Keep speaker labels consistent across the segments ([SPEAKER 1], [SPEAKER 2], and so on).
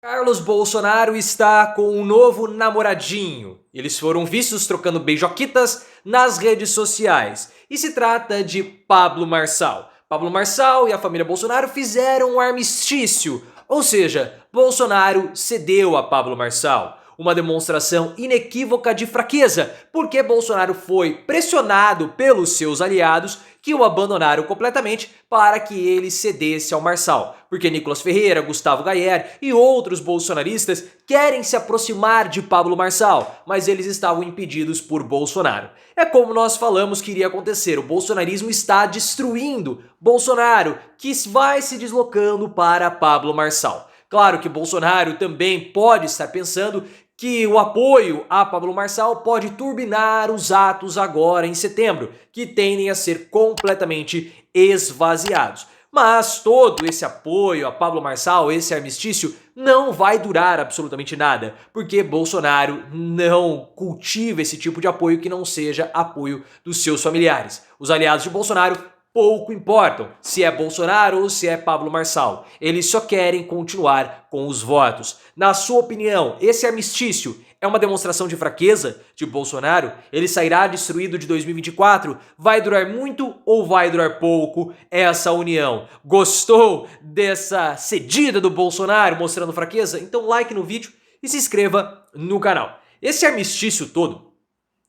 [SPEAKER 1] Carlos Bolsonaro está com um novo namoradinho. Eles foram vistos trocando beijoquitas nas redes sociais. E se trata de Pablo Marçal. Pablo Marçal e a família Bolsonaro fizeram um armistício. Ou seja, Bolsonaro cedeu a Pablo Marçal. Uma demonstração inequívoca de fraqueza, porque Bolsonaro foi pressionado pelos seus aliados que o abandonaram completamente para que ele cedesse ao Marçal. Porque Nicolas Ferreira, Gustavo Gayer e outros bolsonaristas querem se aproximar de Pablo Marçal, mas eles estavam impedidos por Bolsonaro. É como nós falamos que iria acontecer, o bolsonarismo está destruindo Bolsonaro, que vai se deslocando para Pablo Marçal. Claro que Bolsonaro também pode estar pensando que o apoio a Pablo Marçal pode turbinar os atos agora em setembro, que tendem a ser completamente esvaziados. Mas todo esse apoio a Pablo Marçal, esse armistício, não vai durar absolutamente nada, porque Bolsonaro não cultiva esse tipo de apoio que não seja apoio dos seus familiares. Os aliados de Bolsonaro pouco importam se é Bolsonaro ou se é Pablo Marçal. Eles só querem continuar com os votos. Na sua opinião, esse armistício é uma demonstração de fraqueza de Bolsonaro? Ele sairá destruído de 2024? Vai durar muito ou vai durar pouco essa união? Gostou dessa cedida do Bolsonaro mostrando fraqueza? Então like no vídeo e se inscreva no canal. Esse armistício todo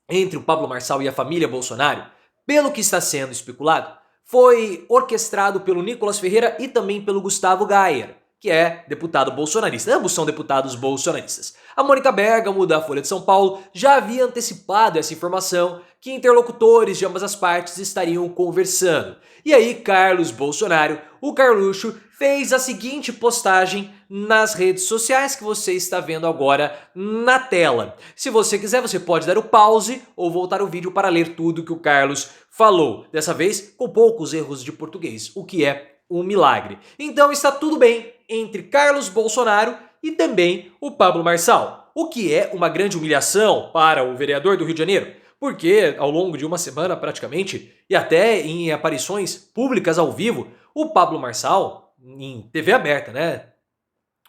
[SPEAKER 1] entre o Pablo Marçal e a família Bolsonaro, pelo que está sendo especulado, foi orquestrado pelo Nicolas Ferreira e também pelo Gustavo Gayer, que é deputado bolsonarista. Ambos são deputados bolsonaristas. A Mônica Bergamo, da Folha de São Paulo, já havia antecipado essa informação que interlocutores de ambas as partes estariam conversando. E aí, Carlos Bolsonaro, o Carluxo, fez a seguinte postagem nas redes sociais que você está vendo agora na tela. Se você quiser, você pode dar o pause ou voltar o vídeo para ler tudo que o Carlos falou. Dessa vez, com poucos erros de português, o que é um milagre. Então está tudo bem entre Carlos Bolsonaro e também o Pablo Marçal, o que é uma grande humilhação para o vereador do Rio de Janeiro, porque ao longo de uma semana praticamente, e até em aparições públicas ao vivo, o Pablo Marçal, em TV aberta, né?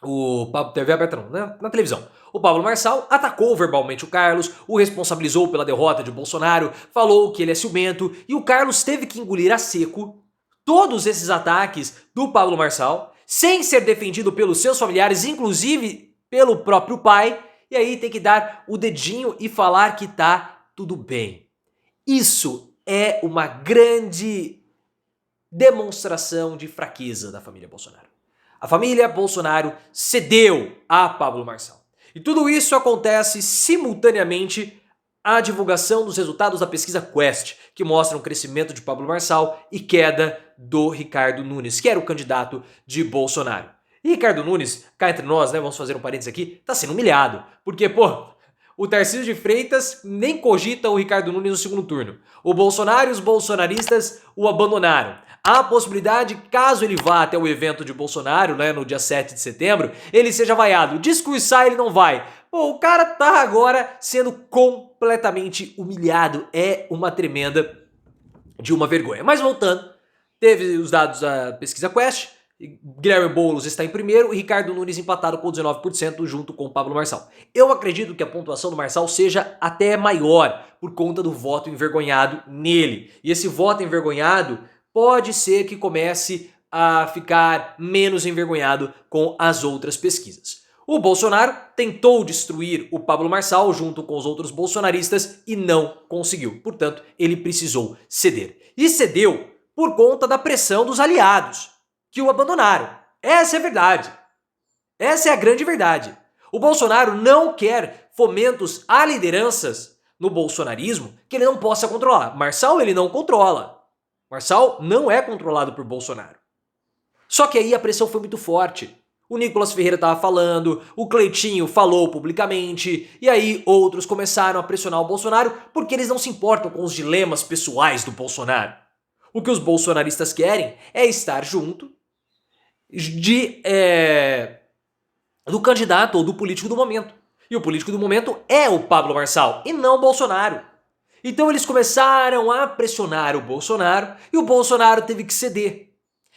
[SPEAKER 1] O Pablo, TV aberta não, né? Na televisão. O Pablo Marçal atacou verbalmente o Carlos, o responsabilizou pela derrota de Bolsonaro, falou que ele é ciumento e o Carlos teve que engolir a seco todos esses ataques do Pablo Marçal, sem ser defendido pelos seus familiares, inclusive pelo próprio pai, e aí tem que dar o dedinho e falar que tá tudo bem. Isso é uma grande demonstração de fraqueza da família Bolsonaro. A família Bolsonaro cedeu a Pablo Marçal. E tudo isso acontece simultaneamente à divulgação dos resultados da pesquisa Quest, que mostram o crescimento de Pablo Marçal e queda do Ricardo Nunes, que era o candidato de Bolsonaro. E Ricardo Nunes, cá entre nós, né, vamos fazer um parênteses aqui, tá sendo humilhado. Porque, o Tarcísio de Freitas nem cogita o Ricardo Nunes no segundo turno. O Bolsonaro e os bolsonaristas o abandonaram. Há a possibilidade, caso ele vá até o evento de Bolsonaro, né, no dia 7 de setembro, ele seja vaiado. Discursar ele não vai. O cara tá agora sendo completamente humilhado. É uma tremenda de uma vergonha. Mas voltando, teve os dados da pesquisa Quest. Guilherme Boulos está em primeiro e Ricardo Nunes empatado com 19% junto com Pablo Marçal. Eu acredito que a pontuação do Marçal seja até maior por conta do voto envergonhado nele. E esse voto envergonhado pode ser que comece a ficar menos envergonhado com as outras pesquisas. O Bolsonaro tentou destruir o Pablo Marçal junto com os outros bolsonaristas e não conseguiu. Portanto, ele precisou ceder. E cedeu por conta da pressão dos aliados, que o abandonaram. Essa é a verdade. Essa é a grande verdade. O Bolsonaro não quer fomentos a lideranças no bolsonarismo que ele não possa controlar. Marçal ele não controla. Marçal não é controlado por Bolsonaro. Só que aí a pressão foi muito forte. O Nicolas Ferreira estava falando, o Cleitinho falou publicamente, e aí outros começaram a pressionar o Bolsonaro porque eles não se importam com os dilemas pessoais do Bolsonaro. O que os bolsonaristas querem é estar junto do candidato ou do político do momento. E o político do momento é o Pablo Marçal e não o Bolsonaro. Então eles começaram a pressionar o Bolsonaro e o Bolsonaro teve que ceder.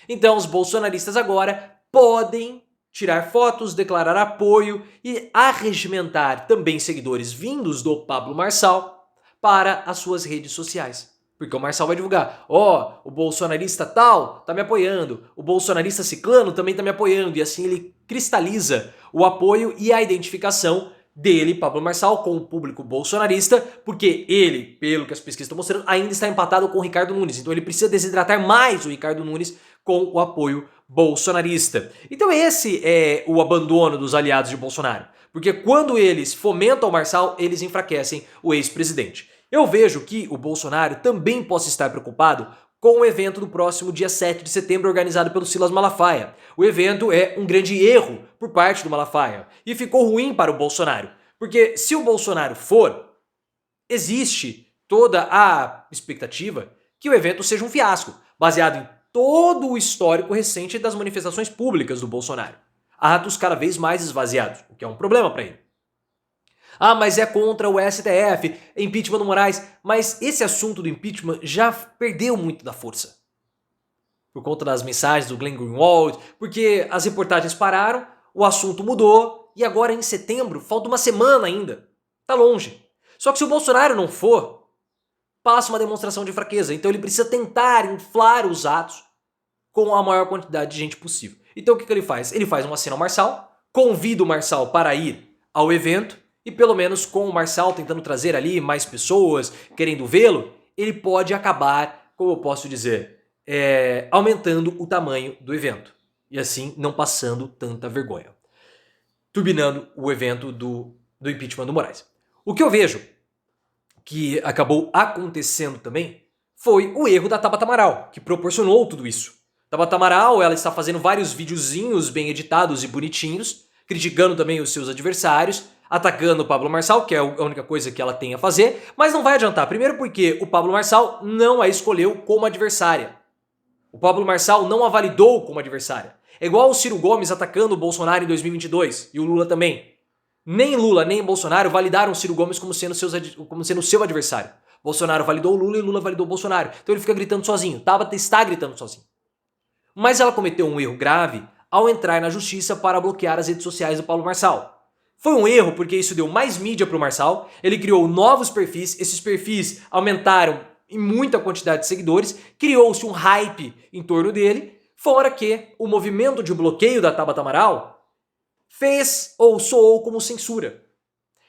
[SPEAKER 1] Então os bolsonaristas agora podem tirar fotos, declarar apoio e arregimentar também seguidores vindos do Pablo Marçal para as suas redes sociais. Porque o Marçal vai divulgar, o bolsonarista tal tá me apoiando, o bolsonarista ciclano também tá me apoiando, e assim ele cristaliza o apoio e a identificação dele, Pablo Marçal, com o público bolsonarista, porque ele, pelo que as pesquisas estão mostrando, ainda está empatado com o Ricardo Nunes. Então ele precisa desidratar mais o Ricardo Nunes com o apoio bolsonarista. Então esse é o abandono dos aliados de Bolsonaro. Porque quando eles fomentam o Marçal, eles enfraquecem o ex-presidente. Eu vejo que o Bolsonaro também possa estar preocupado com o evento do próximo dia 7 de setembro organizado pelo Silas Malafaia. O evento é um grande erro por parte do Malafaia e ficou ruim para o Bolsonaro. Porque se o Bolsonaro for, existe toda a expectativa que o evento seja um fiasco, baseado em todo o histórico recente das manifestações públicas do Bolsonaro. Atos cada vez mais esvaziados, o que é um problema para ele. Mas é contra o STF, impeachment do Moraes. Mas esse assunto do impeachment já perdeu muito da força. Por conta das mensagens do Glenn Greenwald, porque as reportagens pararam, o assunto mudou, e agora em setembro, falta uma semana ainda. Tá longe. Só que se o Bolsonaro não for, passa uma demonstração de fraqueza. Então ele precisa tentar inflar os atos com a maior quantidade de gente possível. Então o que ele faz? Ele faz uma cena ao Marçal, convida o Marçal para ir ao evento, e pelo menos com o Marçal tentando trazer ali mais pessoas, querendo vê-lo, ele pode acabar, como eu posso dizer, aumentando o tamanho do evento. E assim não passando tanta vergonha. Turbinando o evento do impeachment do Moraes. O que eu vejo que acabou acontecendo também foi o erro da Tabata Amaral, que proporcionou tudo isso. Tabata Amaral, ela está fazendo vários videozinhos bem editados e bonitinhos, criticando também os seus adversários, atacando o Pablo Marçal, que é a única coisa que ela tem a fazer, mas não vai adiantar. Primeiro porque o Pablo Marçal não a escolheu como adversária. O Pablo Marçal não a validou como adversária. É igual o Ciro Gomes atacando o Bolsonaro em 2022, e o Lula também. Nem Lula, nem Bolsonaro validaram o Ciro Gomes como sendo seu adversário. Bolsonaro validou o Lula e Lula validou o Bolsonaro. Então ele fica gritando sozinho. Tabata está gritando sozinho. Mas ela cometeu um erro grave ao entrar na justiça para bloquear as redes sociais do Pablo Marçal. Foi um erro porque isso deu mais mídia para o Marçal, ele criou novos perfis, esses perfis aumentaram em muita quantidade de seguidores, criou-se um hype em torno dele, fora que o movimento de bloqueio da Tabata Amaral fez ou soou como censura.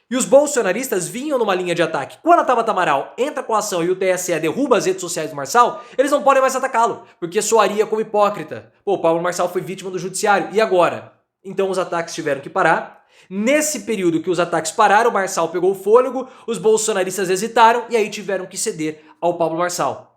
[SPEAKER 1] E os bolsonaristas vinham numa linha de ataque. Quando a Tabata Amaral entra com a ação e o TSE derruba as redes sociais do Marçal, eles não podem mais atacá-lo, porque soaria como hipócrita. Pô, o Pablo Marçal foi vítima do judiciário, e agora? Então os ataques tiveram que parar. Nesse período que os ataques pararam, o Marçal pegou o fôlego, os bolsonaristas hesitaram e aí tiveram que ceder ao Pablo Marçal.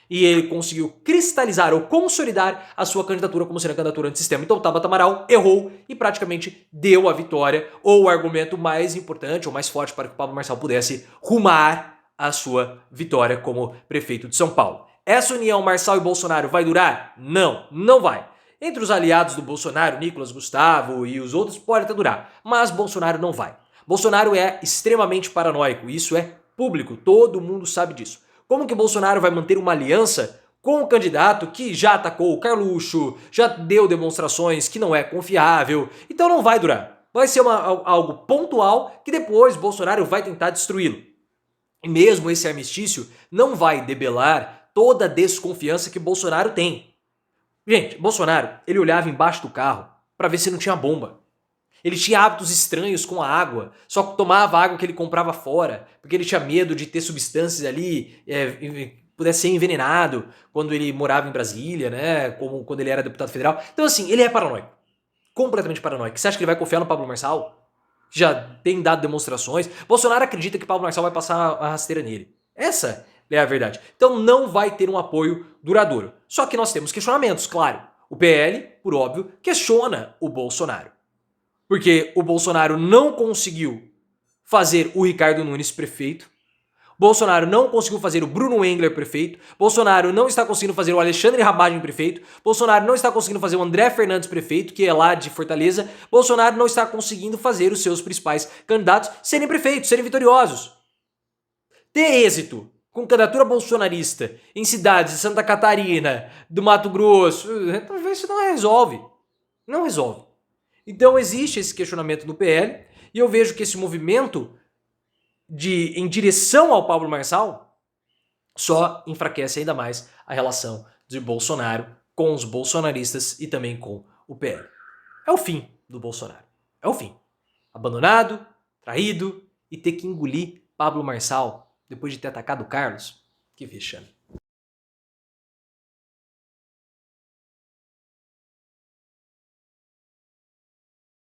[SPEAKER 1] E ele conseguiu cristalizar ou consolidar a sua candidatura como sendo a candidatura antissistema. Então o Tabata Amaral errou e praticamente deu a vitória, ou o argumento mais importante ou mais forte para que o Pablo Marçal pudesse rumar a sua vitória como prefeito de São Paulo. Essa união Marçal e Bolsonaro vai durar? Não, não vai. Entre os aliados do Bolsonaro, Nicolas, Gustavo e os outros, pode até durar, mas Bolsonaro não vai. Bolsonaro é extremamente paranoico, isso é público, todo mundo sabe disso. Como que Bolsonaro vai manter uma aliança com um candidato que já atacou o Carluxo, já deu demonstrações que não é confiável, então não vai durar. Vai ser algo pontual que depois Bolsonaro vai tentar destruí-lo. E mesmo esse armistício não vai debelar toda a desconfiança que Bolsonaro tem. Gente, Bolsonaro, ele olhava embaixo do carro para ver se não tinha bomba. Ele tinha hábitos estranhos com a água, só tomava água que ele comprava fora, porque ele tinha medo de ter substâncias ali, pudesse ser envenenado quando ele morava em Brasília, né, como quando ele era deputado federal. Então assim, ele é paranoico, completamente paranoico. Você acha que ele vai confiar no Pablo Marçal? Já tem dado demonstrações. Bolsonaro acredita que Pablo Marçal vai passar a rasteira nele. Essa é a verdade. Então não vai ter um apoio duradouro. Só que nós temos questionamentos, claro. O PL, por óbvio, questiona o Bolsonaro. Porque o Bolsonaro não conseguiu fazer o Ricardo Nunes prefeito. Bolsonaro não conseguiu fazer o Bruno Engler prefeito. Bolsonaro não está conseguindo fazer o Alexandre Rabagem prefeito. Bolsonaro não está conseguindo fazer o André Fernandes prefeito, que é lá de Fortaleza. Bolsonaro não está conseguindo fazer os seus principais candidatos serem prefeitos, serem vitoriosos. Ter êxito com candidatura bolsonarista em cidades de Santa Catarina, do Mato Grosso, talvez isso não resolve. Não resolve. Então existe esse questionamento no PL e eu vejo que esse movimento em direção ao Pablo Marçal só enfraquece ainda mais a relação de Bolsonaro com os bolsonaristas e também com o PL. É o fim do Bolsonaro. É o fim. Abandonado, traído e ter que engolir Pablo Marçal depois de ter atacado o Carlos. Que vexame.